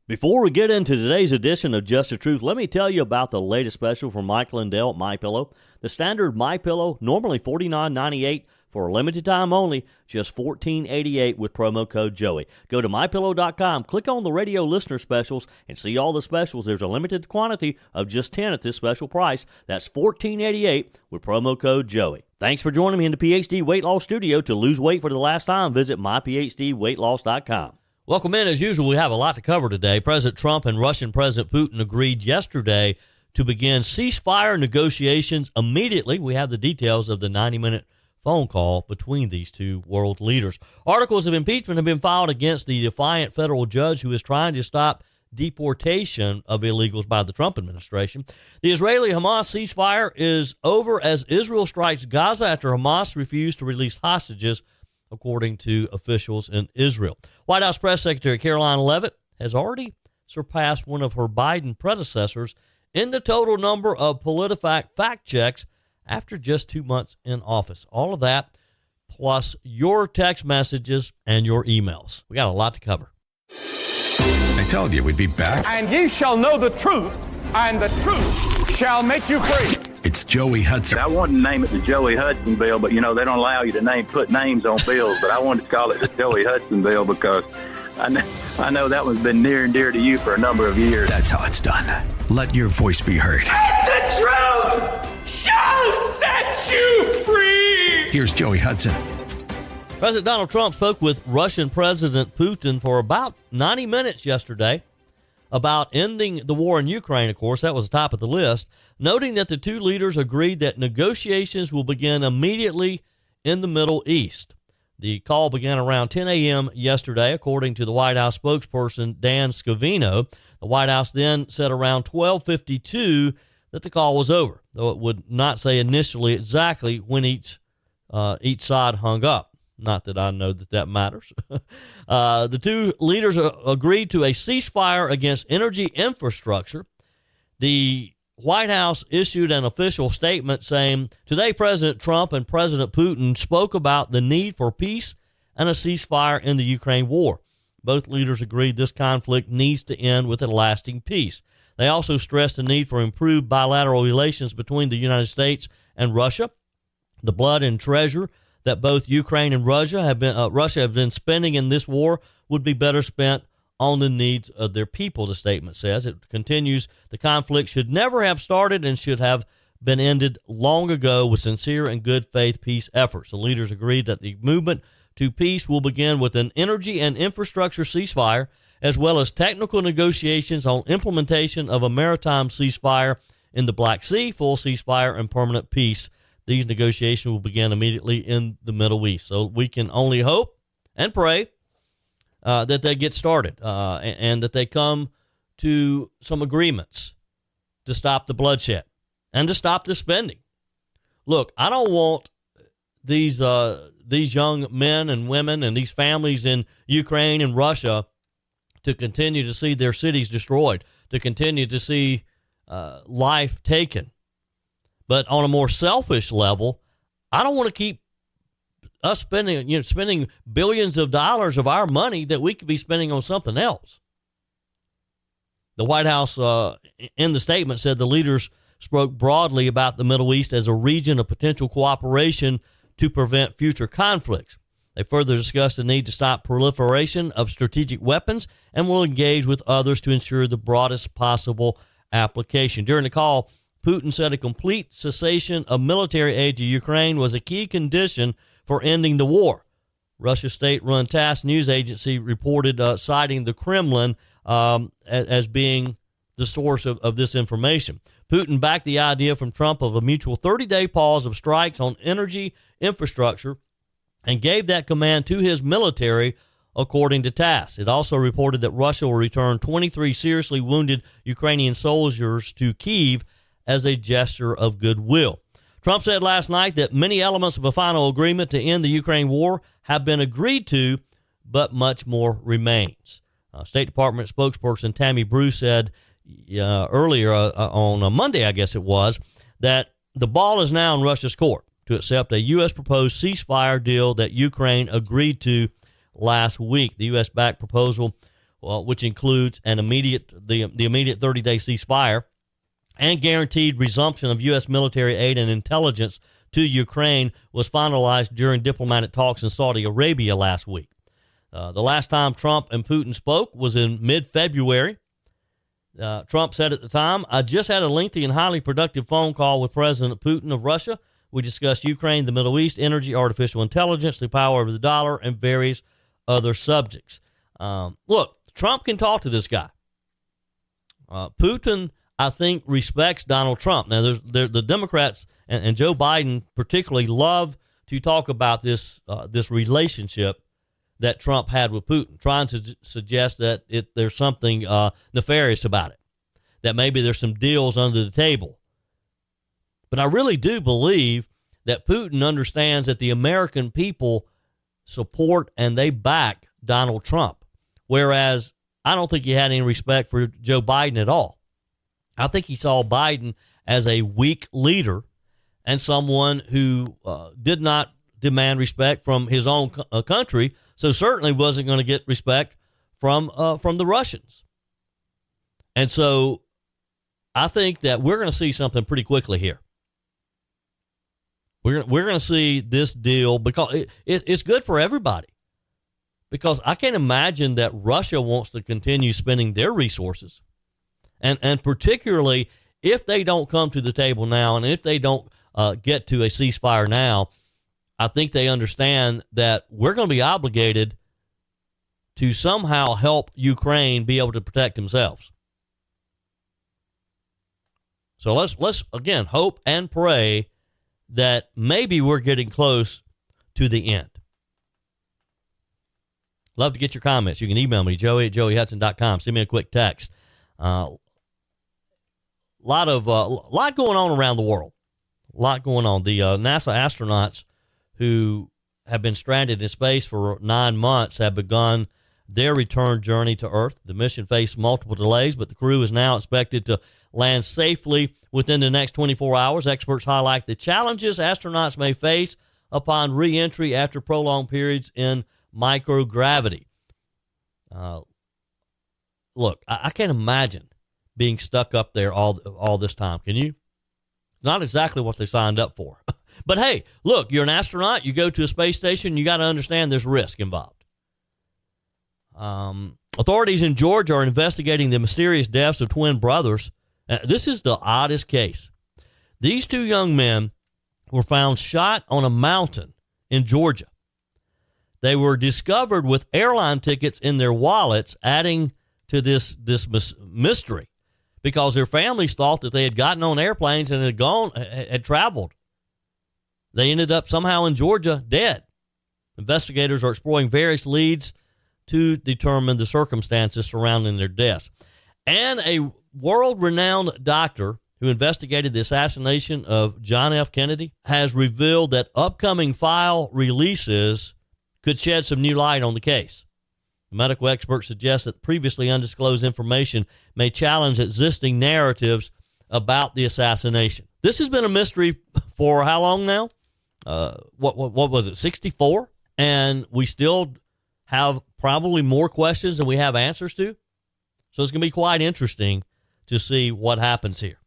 Before we get into today's edition of Just the Truth, let me tell you about the latest special from Mike Lindell at MyPillow. The standard MyPillow, normally $49.98 for a limited time only, just $14.88 with promo code Joey. Go to MyPillow.com, click on the radio listener specials, and see all the specials. There's a limited quantity of just 10 at this special price. That's $14.88 with promo code Joey. Thanks for joining me in the PhD Weight Loss Studio. To lose weight for the last time, visit myphdweightloss.com. Welcome in. As usual, we have a lot to cover today. President Trump and Russian President Putin agreed yesterday to begin ceasefire negotiations immediately. We have the details of the 90-minute phone call between these two world leaders. Articles of impeachment have been filed against the defiant federal judge who is trying to stop deportation of illegals by the Trump administration. The Israeli-Hamas ceasefire is over as Israel strikes Gaza after Hamas refused to release hostages, according to officials in Israel. White House Press Secretary Karoline Leavitt has already surpassed one of her Biden predecessors in the total number of PolitiFact fact checks after just 2 months in office. All of that, plus your text messages and your emails. We got a lot to cover. I told you we'd be back. And ye shall know the truth, and the truth shall make you free. It's Joey Hudson. I wanted to name it the Joey Hudson bill, but, they don't allow you to put names on bills. But I wanted to call it the Joey Hudson bill because I know that one's been near and dear to you for a number of years. That's how it's done. Let your voice be heard. And the truth shall set you free. Here's Joey Hudson. President Donald Trump spoke with Russian President Putin for about 90 minutes yesterday about ending the war in Ukraine. Of course, that was the top of the list, noting that the two leaders agreed that negotiations will begin immediately in the Middle East. The call began around 10 a.m. yesterday, according to the White House spokesperson Dan Scavino. The White House then said around 12:52 that the call was over, though it would not say initially exactly when each side hung up. Not that I know that matters. The two leaders agreed to a ceasefire against energy infrastructure. The White House issued an official statement saying, today President Trump and President Putin spoke about the need for peace and a ceasefire in the Ukraine war. Both leaders agreed this conflict needs to end with a lasting peace. They also stressed the need for improved bilateral relations between the United States and Russia. The blood and treasure that both Ukraine and Russia have been spending in this war would be better spent on the needs of their people, the statement says. It continues, the conflict should never have started and should have been ended long ago with sincere and good faith peace efforts. The leaders agreed that the movement to peace will begin with an energy and infrastructure ceasefire, as well as technical negotiations on implementation of a maritime ceasefire in the Black Sea, full ceasefire, and permanent peace. These negotiations will begin immediately in the Middle East. So we can only hope and pray that they get started and that they come to some agreements to stop the bloodshed and to stop the spending. Look, I don't want these young men and women and these families in Ukraine and Russia to continue to see their cities destroyed, to continue to see life taken. But on a more selfish level, I don't want to keep us spending billions of dollars of our money that we could be spending on something else. The White House, in the statement, said the leaders spoke broadly about the Middle East as a region of potential cooperation to prevent future conflicts. They further discussed the need to stop proliferation of strategic weapons and will engage with others to ensure the broadest possible application. During the call, Putin said a complete cessation of military aid to Ukraine was a key condition for ending the war. Russia's state-run TASS news agency reported, citing the Kremlin as being the source of this information. Putin backed the idea from Trump of a mutual 30-day pause of strikes on energy infrastructure and gave that command to his military, according to TASS. It also reported that Russia will return 23 seriously wounded Ukrainian soldiers to Kyiv as a gesture of goodwill. Trump said last night that many elements of a final agreement to end the Ukraine war have been agreed to, but much more remains. State Department spokesperson Tammy Bruce said earlier on Monday, I guess it was, that the ball is now in Russia's court to accept a U.S. proposed ceasefire deal that Ukraine agreed to last week. The U.S.-backed proposal which includes the immediate 30-day ceasefire and guaranteed resumption of U.S. military aid and intelligence to Ukraine, was finalized during diplomatic talks in Saudi Arabia last week. The last time Trump and Putin spoke was in mid-February. Trump said at the time, "I just had a lengthy and highly productive phone call with President Putin of Russia. We discussed Ukraine, the Middle East, energy, artificial intelligence, the power of the dollar, and various other subjects." Look, Trump can talk to this guy. Putin, I think, respects Donald Trump. Now, the Democrats and Joe Biden particularly love to talk about this relationship that Trump had with Putin, trying to suggest that there's something nefarious about it, that maybe there's some deals under the table. But I really do believe that Putin understands that the American people support and they back Donald Trump, whereas I don't think he had any respect for Joe Biden at all. I think he saw Biden as a weak leader and someone who did not demand respect from his own country, so certainly wasn't going to get respect from the Russians. And so I think that we're going to see something pretty quickly here. We're going to see this deal because it's good for everybody. Because I can't imagine that Russia wants to continue spending their resources. And particularly if they don't come to the table now and if they don't get to a ceasefire now, I think they understand that we're going to be obligated to somehow help Ukraine be able to protect themselves. So let's again hope and pray that maybe we're getting close to the end. Love to get your comments. You can email me, joey@joeyhudson.com. Send me a quick text. Lot going on around the world. A lot going on. The NASA astronauts who have been stranded in space for 9 months have begun their return journey to Earth. The mission faced multiple delays, but the crew is now expected to land safely within the next 24 hours. Experts highlight the challenges astronauts may face upon re-entry after prolonged periods in microgravity. Look, I can't imagine being stuck up there all this time. Can you? Not exactly what they signed up for. But hey, look, you're an astronaut. You go to a space station. You got to understand there's risk involved. Authorities in Georgia are investigating the mysterious deaths of twin brothers. This is the oddest case. These two young men were found shot on a mountain in Georgia. They were discovered with airline tickets in their wallets, adding to this mystery, because their families thought that they had gotten on airplanes and had traveled. They ended up somehow in Georgia dead. Investigators are exploring various leads to determine the circumstances surrounding their deaths. And a world-renowned doctor who investigated the assassination of John F. Kennedy has revealed that upcoming file releases could shed some new light on the case. The medical experts suggest that previously undisclosed information may challenge existing narratives about the assassination. This has been a mystery for how long now? What was it, 64? And we still have probably more questions than we have answers to. So it's going to be quite interesting to see what happens here.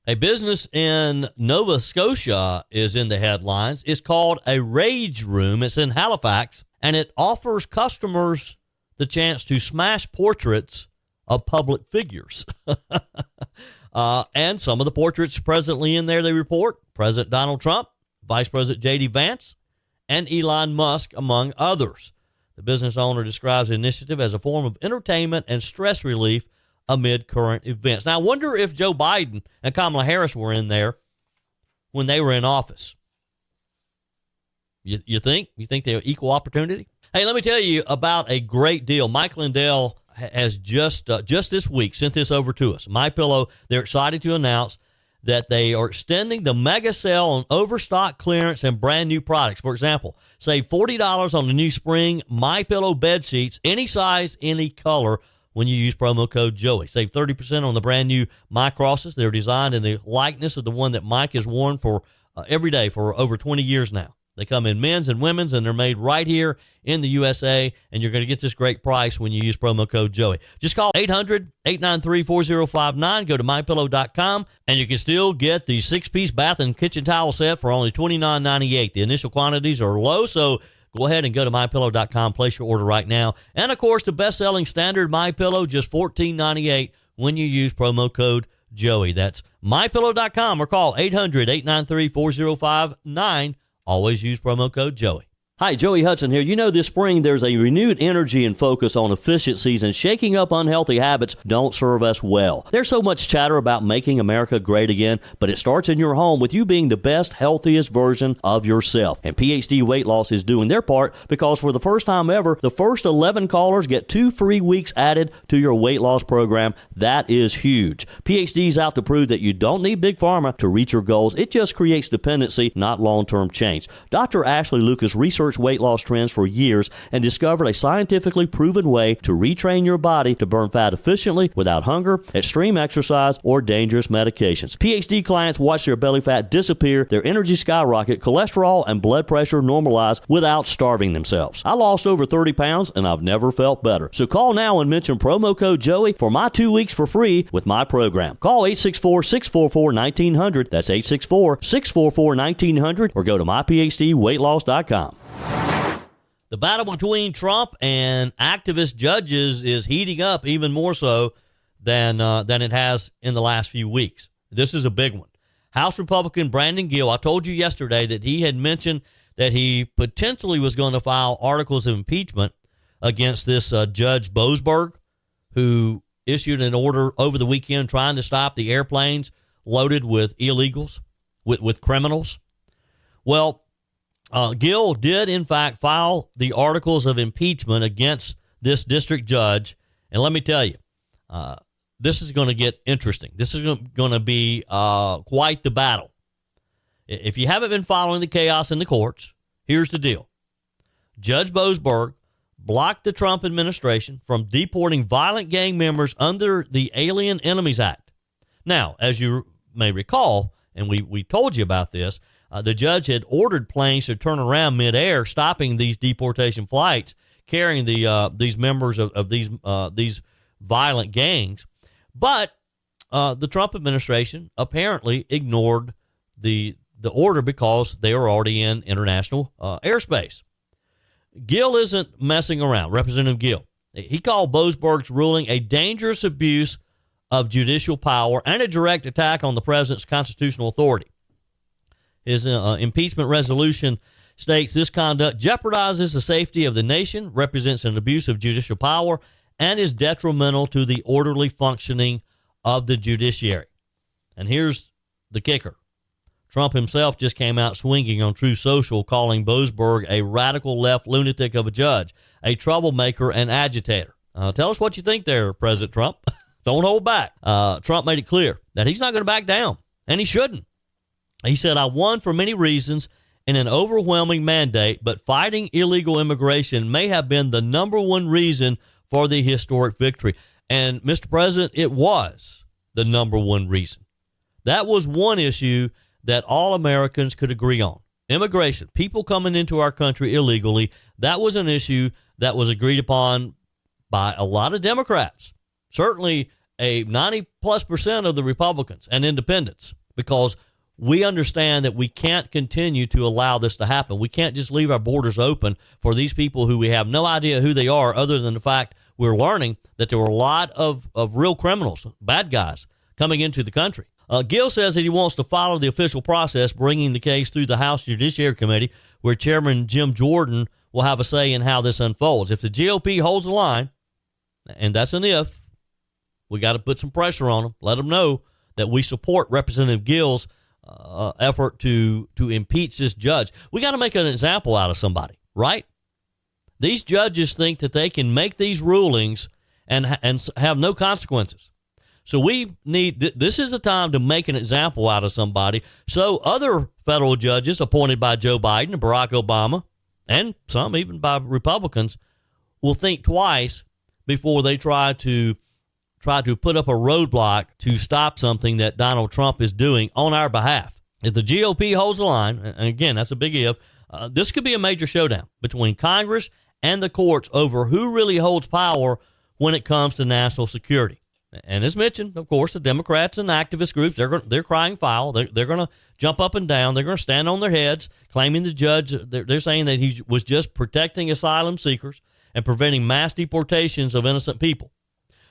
A business in Nova Scotia is in the headlines. It's called a Rage Room. It's in Halifax, and it offers customers the chance to smash portraits of public figures. And some of the portraits presently in there, they report President Donald Trump, Vice President J.D. Vance, and Elon Musk, among others. The business owner describes the initiative as a form of entertainment and stress relief amid current events. Now, I wonder if Joe Biden and Kamala Harris were in there when they were in office. You think? You think they're equal opportunity? Hey, let me tell you about a great deal. Mike Lindell has just this week sent this over to us. MyPillow, they're excited to announce that they are extending the mega sale on overstock clearance and brand new products. For example, save $40 on the new spring MyPillow bed sheets, any size, any color, when you use promo code Joey. Save 30% on the brand new My Crosses. They're designed in the likeness of the one that Mike has worn for every day for over 20 years now. They come in men's and women's, and they're made right here in the USA, and you're going to get this great price when you use promo code Joey. Just call 800-893-4059. Go to MyPillow.com, and you can still get the 6-piece bath and kitchen towel set for only $29.98. The initial quantities are low, so go ahead and go to MyPillow.com. Place your order right now. And, of course, the best-selling standard MyPillow, just $14.98 when you use promo code Joey. That's MyPillow.com or call 800-893-4059. Always use promo code Joey. Hi, Joey Hudson here. You know, this spring there's a renewed energy and focus on efficiencies, and shaking up unhealthy habits don't serve us well. There's so much chatter about making America great again, but it starts in your home with you being the best, healthiest version of yourself. And PhD Weight Loss is doing their part, because for the first time ever, the first 11 callers get 2 free weeks added to your weight loss program. That is huge. PhD's out to prove that you don't need Big Pharma to reach your goals. It just creates dependency, not long-term change. Dr. Ashley Lucas researched weight loss trends for years and discovered a scientifically proven way to retrain your body to burn fat efficiently without hunger, extreme exercise, or dangerous medications. PhD clients watch their belly fat disappear, their energy skyrocket, cholesterol and blood pressure normalize without starving themselves. I lost over 30 pounds and I've never felt better. So call now and mention promo code Joey for my 2 weeks for free with my program. Call 864-644-1900. That's 864-644-1900, or go to myphdweightloss.com. The battle between Trump and activist judges is heating up even more so than it has in the last few weeks. This is a big one. House Republican Brandon Gill, I told you yesterday that he had mentioned that he potentially was going to file articles of impeachment against this Judge Boasberg, who issued an order over the weekend trying to stop the airplanes loaded with illegals, with criminals. Well, Gill did, in fact, file the articles of impeachment against this district judge. And let me tell you, this is going to get interesting. This is going to be quite the battle. If you haven't been following the chaos in the courts, here's the deal. Judge Boasberg blocked the Trump administration from deporting violent gang members under the Alien Enemies Act. Now, as you may recall, and we told you about this, the judge had ordered planes to turn around midair, stopping these deportation flights carrying these members of these violent gangs. But the Trump administration apparently ignored the order because they were already in international airspace. Gill isn't messing around, Representative Gill. He called Boasberg's ruling a dangerous abuse of judicial power and a direct attack on the president's constitutional authority. His impeachment resolution states this conduct jeopardizes the safety of the nation, represents an abuse of judicial power, and is detrimental to the orderly functioning of the judiciary. And here's the kicker. Trump himself just came out swinging on Truth Social, calling Boasberg a radical left lunatic of a judge, a troublemaker and agitator. Tell us what you think there, President Trump. Don't hold back. Trump made it clear that he's not going to back down, and he shouldn't. He said, I won for many reasons in an overwhelming mandate, but fighting illegal immigration may have been the number one reason for the historic victory. And, Mr. President, it was the number one reason. That was one issue that all Americans could agree on. Immigration, people coming into our country illegally, that was an issue that was agreed upon by a lot of Democrats, certainly a 90+% of the Republicans and independents, because we understand that we can't continue to allow this to happen. We can't just leave our borders open for these people who we have no idea who they are, other than the fact we're learning that there were a lot of real criminals, bad guys, coming into the country. Gill says that he wants to follow the official process, bringing the case through the House Judiciary Committee, where Chairman Jim Jordan will have a say in how this unfolds. If the GOP holds the line, and that's an if, we got to put some pressure on them, let them know that we support Representative Gill's effort to impeach this judge. We got to make an example out of somebody, right? These judges think that they can make these rulings and have no consequences. So we need, this is the time to make an example out of somebody, so other federal judges appointed by Joe Biden and Barack Obama, and some even by Republicans, will think twice before they try to put up a roadblock to stop something that Donald Trump is doing on our behalf. If the GOP holds the line, and again, that's a big if, This could be a major showdown between Congress and the courts over who really holds power when it comes to national security. And as mentioned, of course, the Democrats and activist groups, they're crying foul. They're going to jump up and down. They're going to stand on their heads, claiming the judge. They're saying that he was just protecting asylum seekers and preventing mass deportations of innocent people.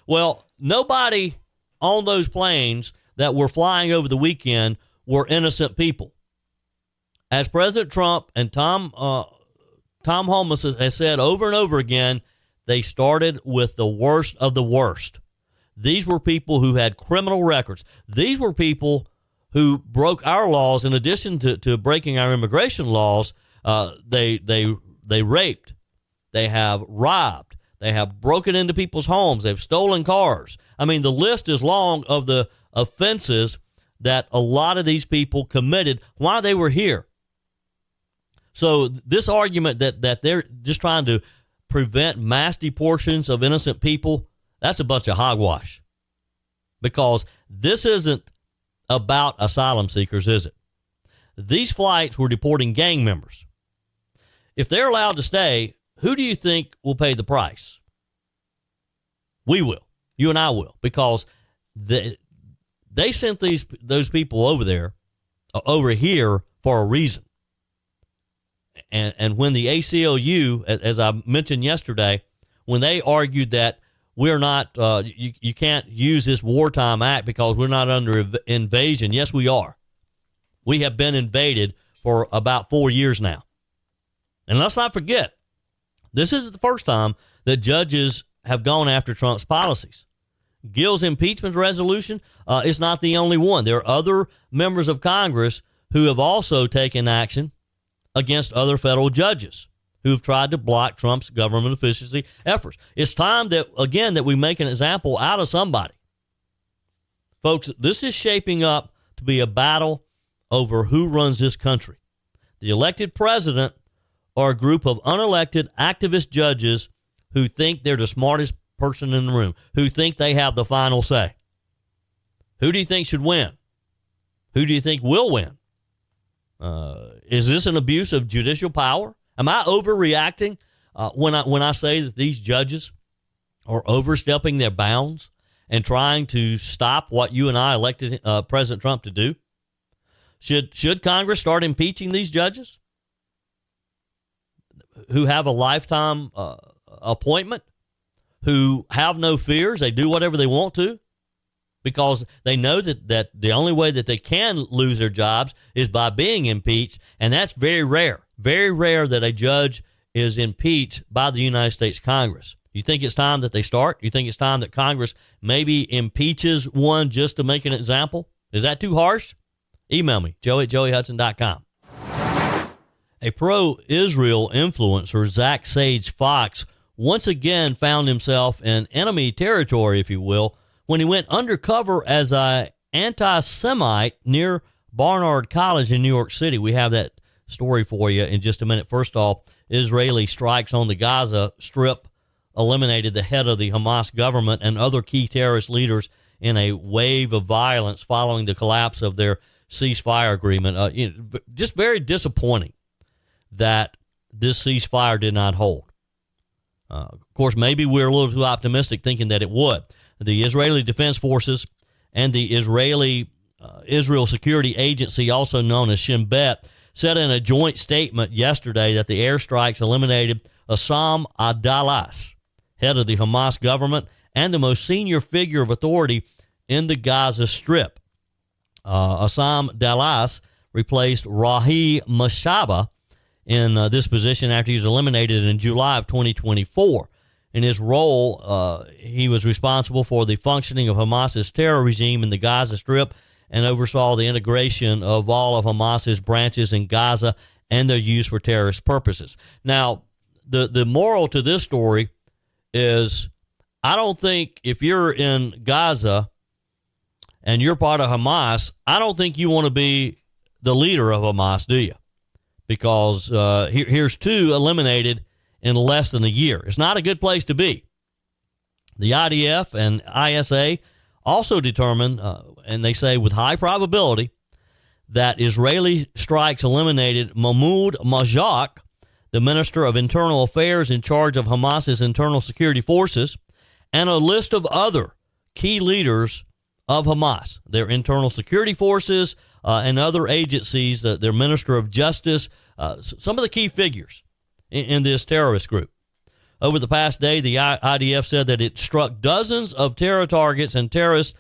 Well, nobody on those planes that were flying over the weekend were innocent people. As President Trump and Tom Holmes has said over and over again, they started with the worst of the worst. These were people who had criminal records. These were people who broke our laws. In addition to breaking our immigration laws, they raped, they have robbed, they have broken into people's homes, they've stolen cars. I mean, the list is long of the offenses that a lot of these people committed while they were here. So this argument that they're just trying to prevent mass deportations of innocent people, that's a bunch of hogwash, because this isn't about asylum seekers, is it? These flights were deporting gang members. If they're allowed to stay, who do you think will pay the price? We will. You and I will, because they sent those people over here for a reason. And when the ACLU, as I mentioned yesterday, when they argued that we're not, you can't use this wartime act because we're not under invasion. Yes, we are. We have been invaded for about 4 years now. And let's not forget, this isn't the first time that judges have gone after Trump's policies. Gill's impeachment resolution is not the only one. There are other members of Congress who have also taken action against other federal judges who have tried to block Trump's government efficiency efforts. It's time that we make an example out of somebody. Folks, this is shaping up to be a battle over who runs this country. The elected president or a group of unelected activist judges who think they're the smartest person in the room, who think they have the final say. Who do you think should win? Who do you think will win? Is this an abuse of judicial power? Am I overreacting when I say that these judges are overstepping their bounds and trying to stop what you and I elected President Trump to do? Should Congress start impeaching these judges who have a lifetime appointment, who have no fears? They do whatever they want to because they know that the only way that they can lose their jobs is by being impeached, and that's very rare. Very rare that a judge is impeached by the United States Congress. You think it's time that they start? You think it's time that Congress maybe impeaches one just to make an example? Is that too harsh? Email me, joe@joeyhudson.com. A pro-Israel influencer, Zach Sage Fox, once again found himself in enemy territory, if you will, when he went undercover as an anti-Semite near Barnard College in New York City. We have that story for you in just a minute. First off, Israeli strikes on the Gaza Strip eliminated the head of the Hamas government and other key terrorist leaders in a wave of violence following the collapse of their ceasefire agreement. Just very disappointing that this ceasefire did not hold. Of course, maybe we're a little too optimistic thinking that it would. The Israeli Defense Forces and the Israel Security Agency, also known as Shin Bet, said in a joint statement yesterday that the airstrikes eliminated Assam Adalas, head of the Hamas government and the most senior figure of authority in the Gaza Strip. Assam Adalas replaced Rahi Mashaba in this position after he was eliminated in July of 2024. In his role, he was responsible for the functioning of Hamas's terror regime in the Gaza Strip and oversaw the integration of all of Hamas's branches in Gaza and their use for terrorist purposes. Now, the moral to this story is I don't think if you're in Gaza and you're part of Hamas, I don't think you want to be the leader of Hamas, do you? Because here's two eliminated in less than a year. It's not a good place to be. The IDF and ISA also determined, and they say with high probability, that Israeli strikes eliminated Mahmoud Majak, the Minister of Internal Affairs in charge of Hamas's internal security forces, and a list of other key leaders of Hamas, their internal security forces and other agencies, their Minister of Justice, some of the key figures in this terrorist group. Over the past day, the IDF said that it struck dozens of terror targets and terrorists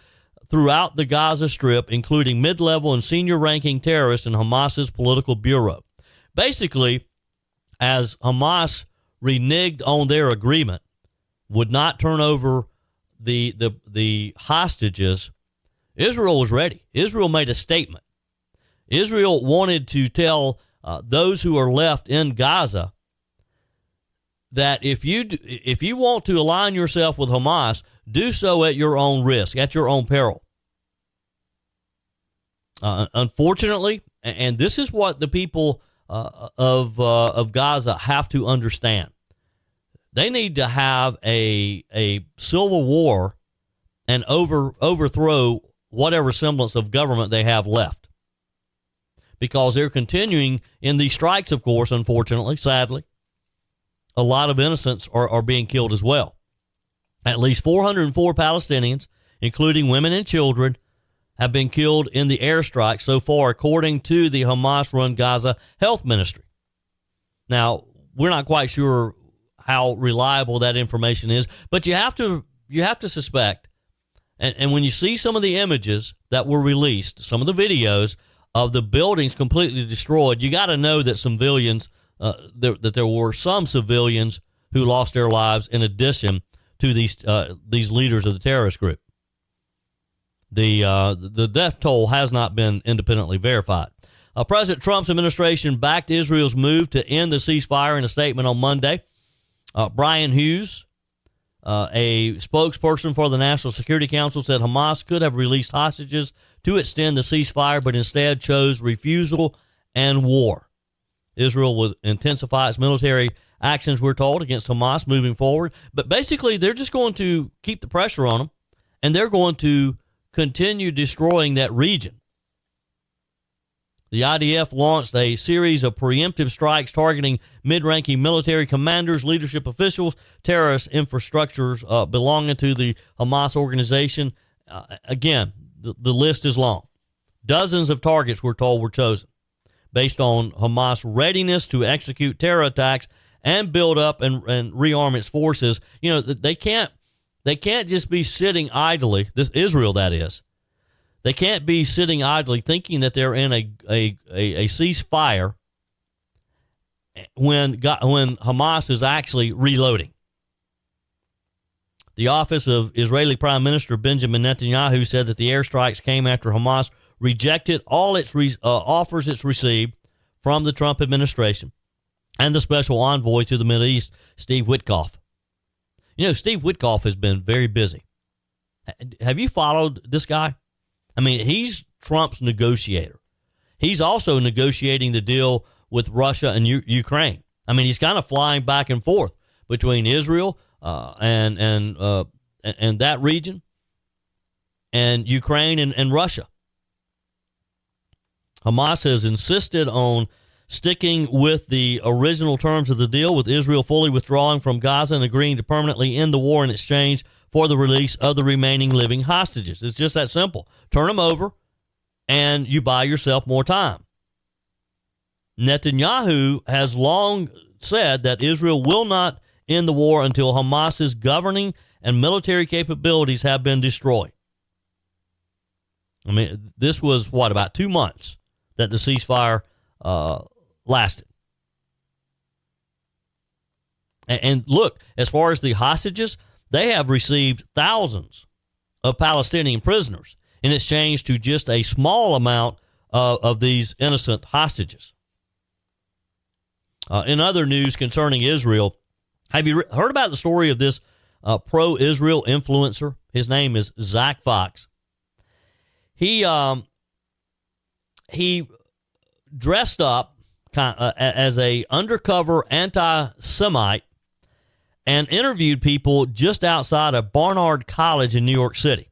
throughout the Gaza Strip, including mid-level and senior-ranking terrorists in Hamas's political bureau. Basically, as Hamas reneged on their agreement, would not turn over the hostages, Israel was ready. Israel made a statement. Israel wanted to tell those who are left in Gaza that if you want to align yourself with Hamas, do so at your own risk, at your own peril. Unfortunately, and this is what the people of Gaza have to understand, they need to have a civil war and overthrow whatever semblance of government they have left, because they're continuing in these strikes. Of course, unfortunately, sadly, a lot of innocents are being killed as well. At least 404 Palestinians, including women and children, have been killed in the airstrike so far, according to the Hamas-run Gaza Health Ministry. Now, we're not quite sure how reliable that information is, but you have to suspect, and when you see some of the images that were released, some of the videos of the buildings completely destroyed, you got to know that that there were some civilians who lost their lives in addition to these leaders of the terrorist group. The death toll has not been independently verified. President Trump's administration backed Israel's move to end the ceasefire in a statement on Monday. Brian Hughes, a spokesperson for the National Security Council, said Hamas could have released hostages to extend the ceasefire, but instead chose refusal and war. Israel will intensify its military actions, we're told, against Hamas moving forward. But basically, they're just going to keep the pressure on them, and they're going to continue destroying that region. The IDF launched a series of preemptive strikes targeting mid-ranking military commanders, leadership officials, terrorist infrastructures belonging to the Hamas organization. Again, the list is long. Dozens of targets, we're told, were chosen based on Hamas' readiness to execute terror attacks and build up and rearm its forces. You know, they can't just be sitting idly. This Israel, that is. They can't be sitting idly thinking that they're in a ceasefire when Hamas is actually reloading. The office of Israeli Prime Minister Benjamin Netanyahu said that the airstrikes came after Hamas rejected all its offers it's received from the Trump administration and the special envoy to the Middle East, Steve Witkoff. You know, Steve Witkoff has been very busy. Have you followed this guy? I mean, he's Trump's negotiator. He's also negotiating the deal with Russia and Ukraine. I mean, he's kind of flying back and forth between Israel and that region and Ukraine and Russia. Hamas has insisted on sticking with the original terms of the deal, with Israel fully withdrawing from Gaza and agreeing to permanently end the war in exchange for the release of the remaining living hostages. It's just that simple. Turn them over, and you buy yourself more time. Netanyahu has long said that Israel will not end the war until Hamas's governing and military capabilities have been destroyed. I mean, this was, about 2 months that the ceasefire lasted. And look, as far as the hostages, they have received thousands of Palestinian prisoners in exchange to just a small amount of these innocent hostages. In other news concerning Israel, have you heard about the story of this pro-Israel influencer? His name is Zach Fox. He dressed up as a undercover anti-Semite and interviewed people just outside of Barnard College in New York City.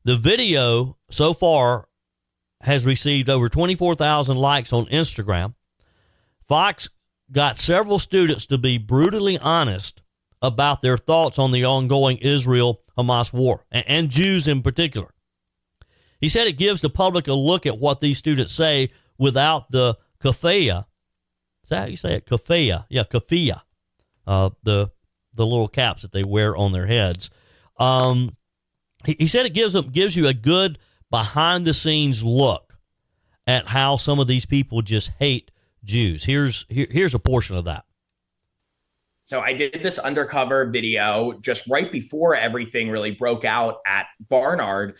The video so far has received over 24,000 likes on Instagram. Fox got several students to be brutally honest about their thoughts on the ongoing Israel-Hamas war, and Jews in particular. He said it gives the public a look at what these students say without the kafia. Is that how you say it? Kafia. Yeah, kafia. The little caps that they wear on their heads. He said it gives you a good behind-the-scenes look at how some of these people just hate Jews. Here's a portion of that. So I did this undercover video just right before everything really broke out at Barnard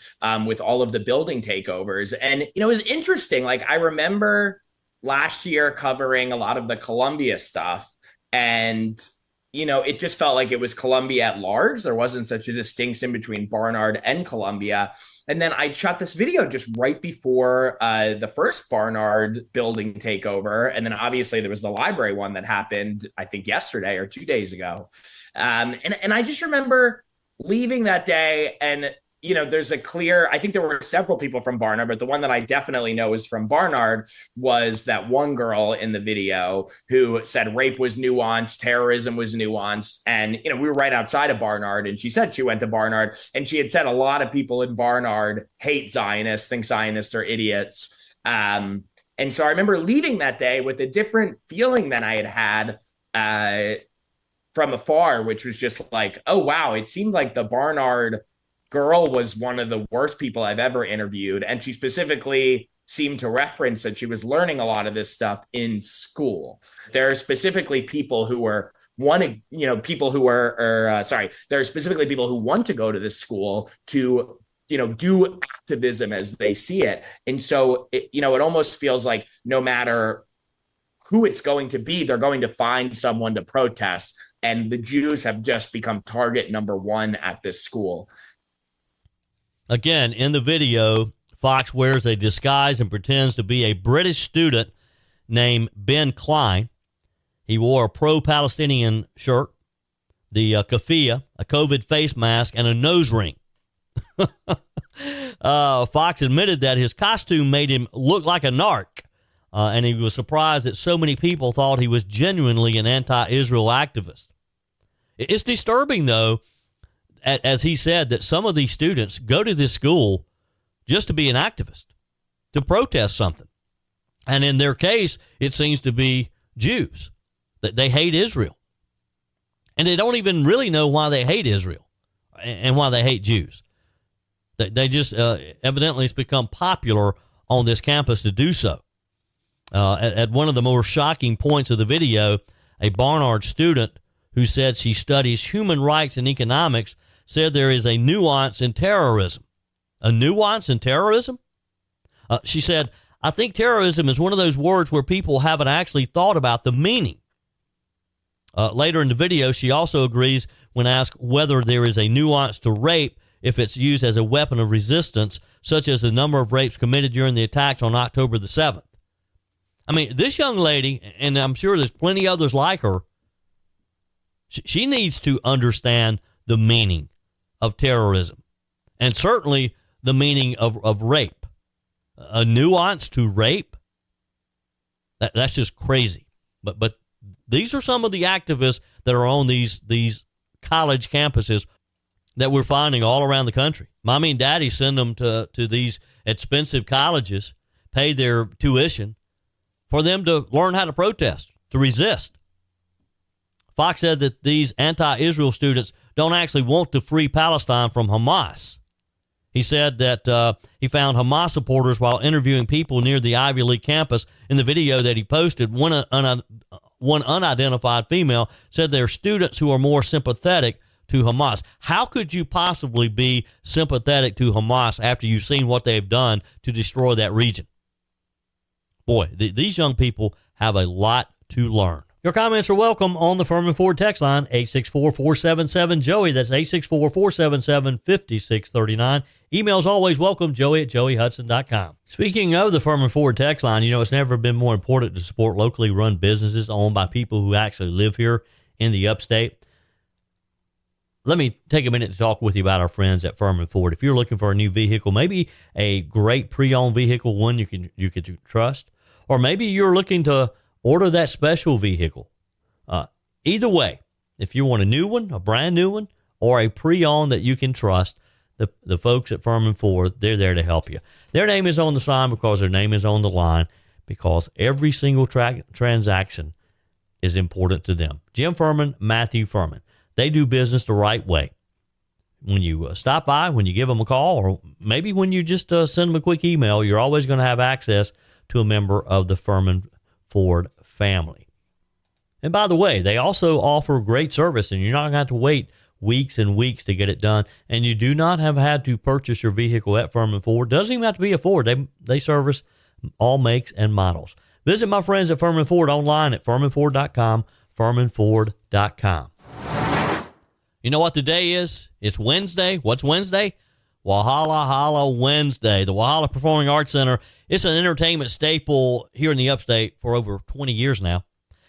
with all of the building takeovers. And, it was interesting. Like, I remember last year covering a lot of the Columbia stuff, and it just felt like it was Columbia at large. There wasn't such a distinction between Barnard and Columbia. And then I shot this video just right before the first Barnard building takeover. And then obviously there was the library one that happened, I think, yesterday or 2 days ago. And I just remember leaving that day, and there's a clear, I think there were several people from Barnard, but the one that I definitely know is from Barnard was that one girl in the video who said rape was nuanced, terrorism was nuanced. And, we were right outside of Barnard, and she said she went to Barnard, and she had said a lot of people in Barnard hate Zionists, think Zionists are idiots. And so I remember leaving that day with a different feeling than I had from afar, which was just like, oh, wow, it seemed like the Barnard girl was one of the worst people I've ever interviewed. And she specifically seemed to reference that she was learning a lot of this stuff in school. There are specifically people who were there are specifically people who want to go to this school to, do activism as they see it. And so, it almost feels like no matter who it's going to be, they're going to find someone to protest. And the Jews have just become target number one at this school. Again, in the video, Fox wears a disguise and pretends to be a British student named Ben Klein. He wore a pro-Palestinian shirt, the keffiyeh, a COVID face mask, and a nose ring. Fox admitted that his costume made him look like a narc, and he was surprised that so many people thought he was genuinely an anti-Israel activist. It's disturbing, though, as he said, that some of these students go to this school just to be an activist, to protest something. And in their case, it seems to be Jews. That they hate Israel. And they don't even really know why they hate Israel and why they hate Jews. They just evidently it's become popular on this campus to do so. At one of the more shocking points of the video, a Barnard student who said she studies human rights and economics said there is a nuance in terrorism. A nuance in terrorism? She said, I think terrorism is one of those words where people haven't actually thought about the meaning. Later in the video, she also agrees when asked whether there is a nuance to rape if it's used as a weapon of resistance, such as the number of rapes committed during the attacks on October the 7th. I mean, this young lady, and I'm sure there's plenty others like her, she needs to understand the meaning of terrorism, and certainly the meaning of rape. A nuance to rape? That's just crazy. But these are some of the activists that are on these college campuses that we're finding all around the country. Mommy and daddy send them to these expensive colleges, pay their tuition for them to learn how to protest, to resist. Fox said that these anti-Israel students don't actually want to free Palestine from Hamas. He said that he found Hamas supporters while interviewing people near the Ivy League campus. In the video that he posted, one unidentified female said there are students who are more sympathetic to Hamas. How could you possibly be sympathetic to Hamas after you've seen what they've done to destroy that region? Boy, these young people have a lot to learn. Your comments are welcome on the Firmin Ford text line, 864-477-JOEY. That's 864-477-5639. Emails always welcome, joey@joeyhudson.com. Speaking of the Firmin Ford text line, it's never been more important to support locally run businesses owned by people who actually live here in the upstate. let me take a minute to talk with you about our friends at Firmin Ford. If you're looking for a new vehicle, maybe a great pre-owned vehicle, one you could trust, or maybe you're looking to order that special vehicle. Either way, if you want a new one, a brand new one, or a pre-owned that you can trust, the folks at Firmin Ford, they're there to help you. Their name is on the sign because their name is on the line, because every single transaction is important to them. Jim Firmin, Matthew Firmin. They do business the right way. When you stop by, when you give them a call, or maybe when you just send them a quick email, you're always going to have access to a member of the Firmin Ford family. And by the way, they also offer great service, and you're not going to have to wait weeks and weeks to get it done. And you do not have had to purchase your vehicle at Firmin Ford. Doesn't even have to be a Ford. They service all makes and models. Visit my friends at Firmin Ford online at firminford.com, firminford.com. You know what the day is? It's Wednesday. What's Wednesday? Walhalla Holla Wednesday. The Walhalla Performing Arts Center, it's an entertainment staple here in the upstate for over 20 years now.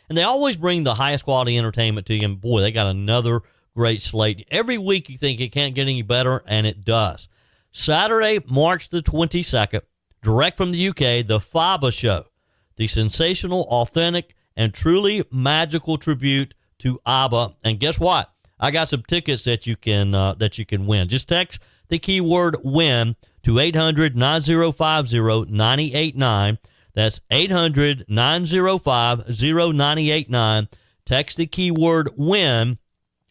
And they always bring the highest quality entertainment to you. And boy, they got another great slate. Every week you think it can't get any better, and it does. Saturday, March the 22nd, direct from the UK, the FABA Show, the sensational, authentic, and truly magical tribute to ABBA. And guess what? I got some tickets that you can win. Just text the keyword WIN to 800-9050-989. That's 800-905-0989. Text the keyword WIN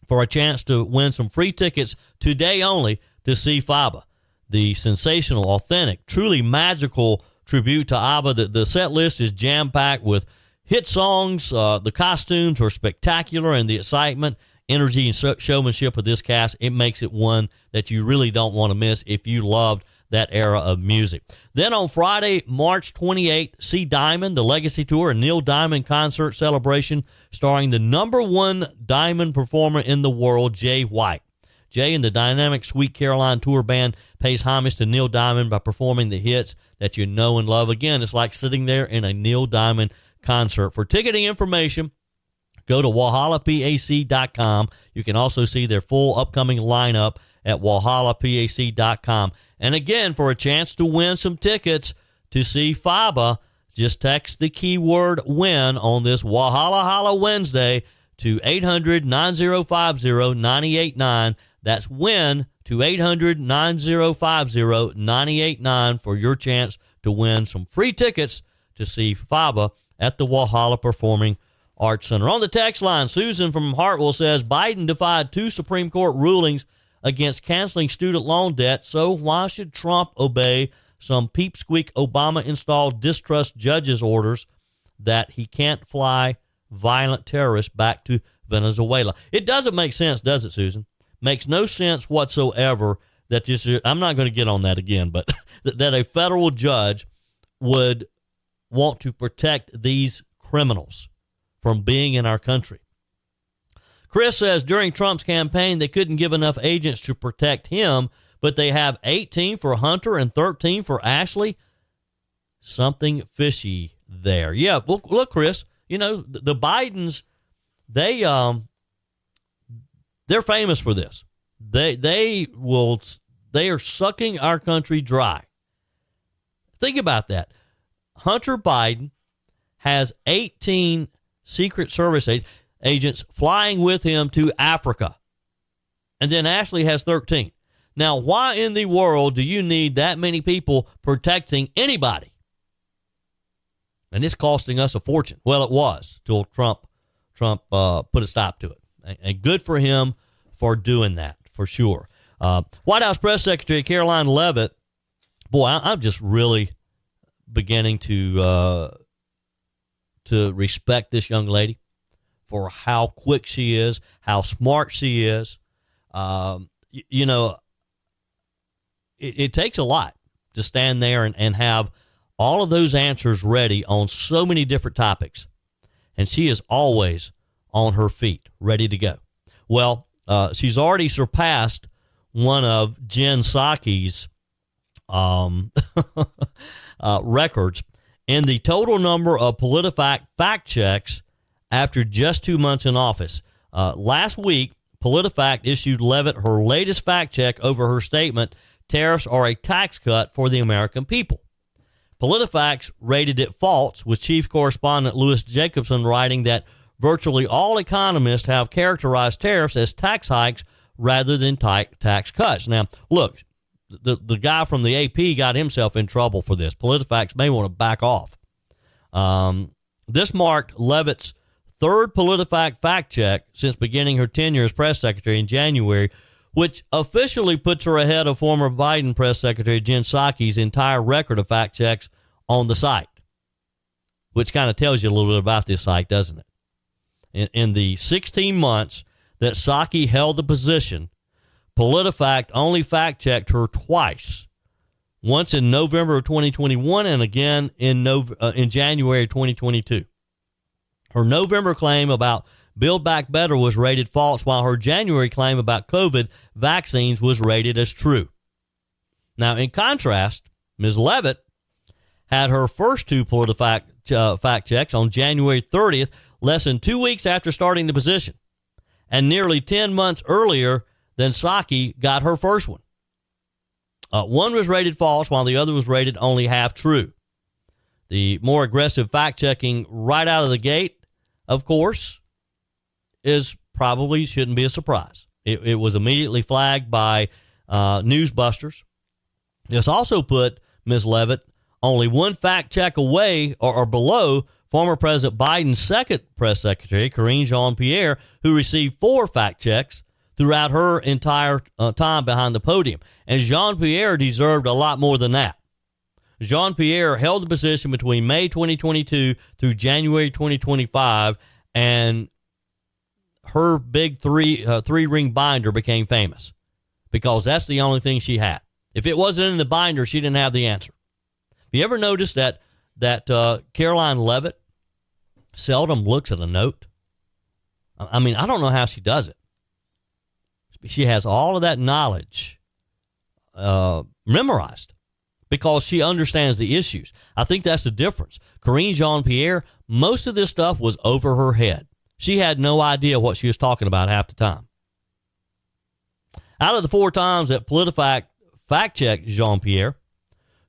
for a chance to win some free tickets today only to see FABA, the sensational, authentic, truly magical tribute to ABBA. The set list is jam-packed with hit songs. The costumes are spectacular, and the excitement, energy, and showmanship of this cast, it makes it one that you really don't want to miss if you loved that era of music. Then on Friday, March 28th, see Diamond, the Legacy Tour, a Neil Diamond concert celebration starring the number one Diamond performer in the world, Jay White. Jay and the dynamic Sweet Caroline Tour Band pays homage to Neil Diamond by performing the hits that you know and love. Again, it's like sitting there in a Neil Diamond concert. For ticketing information, go to WalhallaPAC.com. You can also see their full upcoming lineup at WalhallaPAC.com. And again, for a chance to win some tickets to see FABA, just text the keyword WIN on this Walhalla Holla Wednesday to 800-9050-989. That's WIN to 800-9050-989 for your chance to win some free tickets to see FABA at the Walhalla Performing Arts Center. On the text line, Susan from Hartwell says, Biden defied 2 Supreme Court rulings against canceling student loan debt, so why should Trump obey some peepsqueak Obama-installed distrust judges' orders that he can't fly violent terrorists back to Venezuela? It doesn't make sense, does it, Susan? Makes no sense whatsoever that this, I'm not going to get on that again, but that a federal judge would want to protect these criminals from being in our country. Chris says during Trump's campaign, they couldn't give enough agents to protect him, but they have 18 for Hunter and 13 for Ashley. Something fishy there. Yeah, look, Chris, you know, the Bidens, they're famous for this. They are sucking our country dry. Think about that. Hunter Biden has 18 Secret Service agents flying with him to Africa. And then Ashley has 13. Now, why in the world do you need that many people protecting anybody? And it's costing us a fortune. Well, it was till Trump put a stop to it. And good for him for doing that, for sure. White House Press Secretary Karoline Leavitt, boy, I'm just really beginning to respect this young lady for how quick she is, how smart she is. You know, it takes a lot to stand there and have all of those answers ready on so many different topics. And she is always on her feet, ready to go. Well, she's already surpassed one of Jen Psaki's records in the total number of PolitiFact fact checks after just 2 months in office. Last week, PolitiFact issued Leavitt her latest fact check over her statement, "Tariffs are a tax cut for the American people." PolitiFact rated it false, with chief correspondent Louis Jacobson writing that virtually all economists have characterized tariffs as tax hikes rather than tax cuts. Now, look, the guy from the AP got himself in trouble for this. PolitiFact may want to back off. This marked Leavitt's third PolitiFact fact check since beginning her tenure as press secretary in January, which officially puts her ahead of former Biden press secretary Jen Psaki's entire record of fact checks on the site, which kind of tells you a little bit about this site, doesn't it? In the 16 months that Psaki held the position, PolitiFact only fact-checked her twice, once in November of 2021 and again in January 2022. Her November claim about Build Back Better was rated false, while her January claim about COVID vaccines was rated as true. Now, in contrast, Ms. Leavitt had her first two PolitiFact fact checks on January 30th, less than 2 weeks after starting the position, and nearly 10 months earlier than Psaki got her first one. One was rated false, while the other was rated only half true. The more aggressive fact-checking right out of the gate, of course, probably shouldn't be a surprise. It was immediately flagged by newsbusters. This also put Ms. Leavitt only one fact check away or below former President Biden's second press secretary, Karine Jean-Pierre, who received 4 fact checks throughout her entire time behind the podium. And Jean-Pierre deserved a lot more than that. Jean-Pierre held the position between May 2022 through January 2025, and her big three-ring binder became famous because that's the only thing she had. If it wasn't in the binder, she didn't have the answer. Have you ever noticed that Karoline Leavitt seldom looks at a note? I mean, I don't know how she does it. She has all of that knowledge memorized because she understands the issues. I think that's the difference. Karine Jean-Pierre, most of this stuff was over her head. She had no idea what she was talking about half the time. Out of the 4 times that PolitiFact fact-checked Jean-Pierre,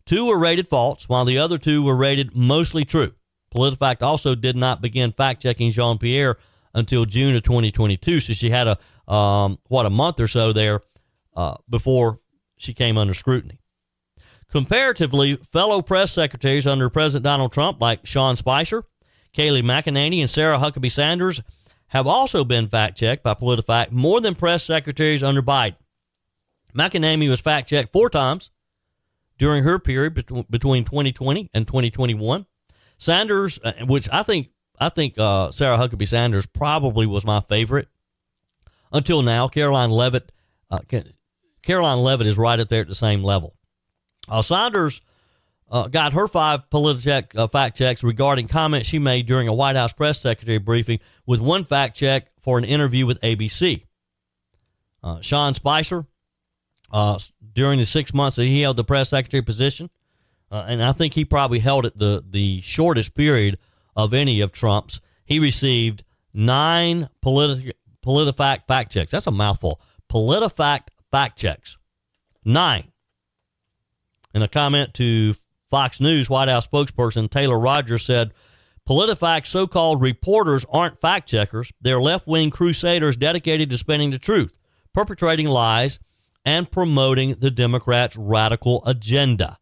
2 were rated false, while the other 2 were rated mostly true. PolitiFact also did not begin fact-checking Jean-Pierre until June of 2022, so she had a month or so there before she came under scrutiny. Comparatively, fellow press secretaries under President Donald Trump, like Sean Spicer, Kayleigh McEnany, and Sarah Huckabee Sanders, have also been fact-checked by PolitiFact more than press secretaries under Biden. McEnany was fact-checked 4 times during her period between 2020 and 2021. Sanders, which I think Sarah Huckabee Sanders probably was my favorite until now. Karoline Leavitt is right up there at the same level. Sanders got her 5 PolitiFact fact checks regarding comments she made during a White House press secretary briefing, with 1 fact check for an interview with ABC. Sean Spicer, during the 6 months that he held the press secretary position, and I think he probably held it the shortest period of any of Trump's, he received 9 PolitiFact fact checks. That's a mouthful. PolitiFact fact checks. 9. In a comment to Fox News, White House spokesperson Taylor Rogers said, PolitiFact's so-called reporters aren't fact checkers. They're left-wing crusaders dedicated to spinning the truth, perpetrating lies, and promoting the Democrats' radical agenda.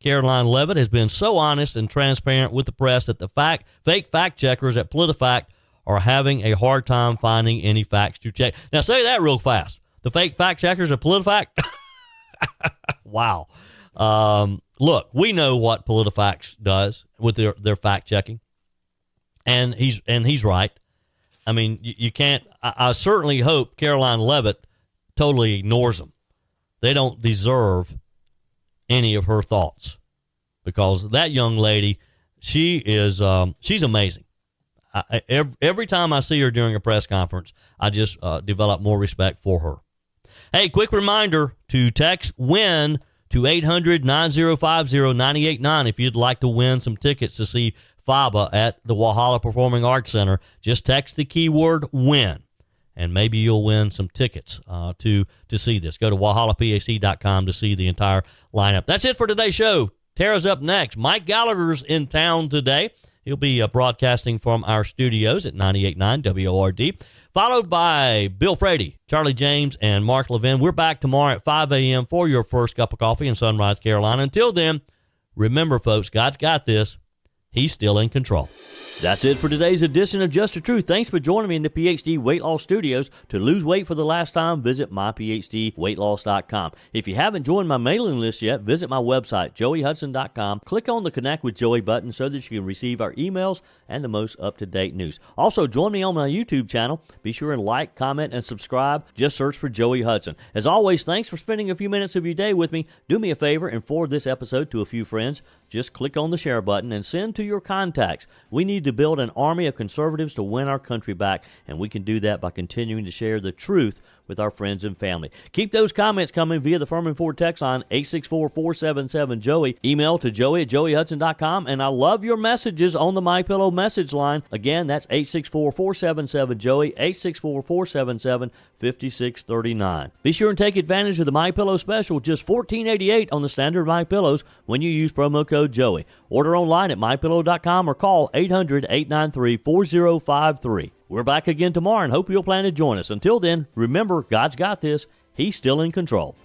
Karoline Leavitt has been so honest and transparent with the press that the fake fact checkers at PolitiFact are having a hard time finding any facts to check. Now, say that real fast. The fake fact checkers at PolitiFact? Wow. Look, we know what PolitiFact does with their fact checking, and he's right. I mean, you can't. I certainly hope Karoline Leavitt totally ignores them. They don't deserve any of her thoughts, because that young lady, she's amazing. Every time I see her during a press conference, I just develop more respect for her. Hey, quick reminder to text WIN to 800-9050-989 if you'd like to win some tickets to see FABA at the Walhalla Performing Arts Center. Just text the keyword WIN. and maybe you'll win some tickets to see this. Go to WalhallaPAC.com to see the entire lineup. That's it for today's show. Tara's up next. Mike Gallagher's in town today. He'll be broadcasting from our studios at 98.9 WORD, followed by Bill Frady, Charlie James, and Mark Levin. We're back tomorrow at 5 a.m. for your first cup of coffee in Sunrise, Carolina. Until then, remember, folks, God's got this. He's still in control. That's it for today's edition of Just the Truth. Thanks for joining me in the PhD Weight Loss Studios. To lose weight for the last time, visit myphdweightloss.com. If you haven't joined my mailing list yet, visit my website, joeyhudson.com. Click on the Connect with Joey button so that you can receive our emails and the most up-to-date news. Also, join me on my YouTube channel. Be sure and like, comment, and subscribe. Just search for Joey Hudson. As always, thanks for spending a few minutes of your day with me. Do me a favor and forward this episode to a few friends. Just click on the share button and send to your contacts. We need to build an army of conservatives to win our country back, and we can do that by continuing to share the truth with our friends and family. Keep those comments coming via the Firmin Ford text line 864-477-JOEY. Email to joey@joeyhudson.com, and I love your messages on the MyPillow message line. Again, that's 864-477-JOEY, 864-477-5639. Be sure and take advantage of the MyPillow special, just $14.88 on the standard MyPillows when you use promo code Joey. Order online at mypillow.com or call 800-893-4053. We're back again tomorrow and hope you'll plan to join us. Until then, remember, God's got this. He's still in control.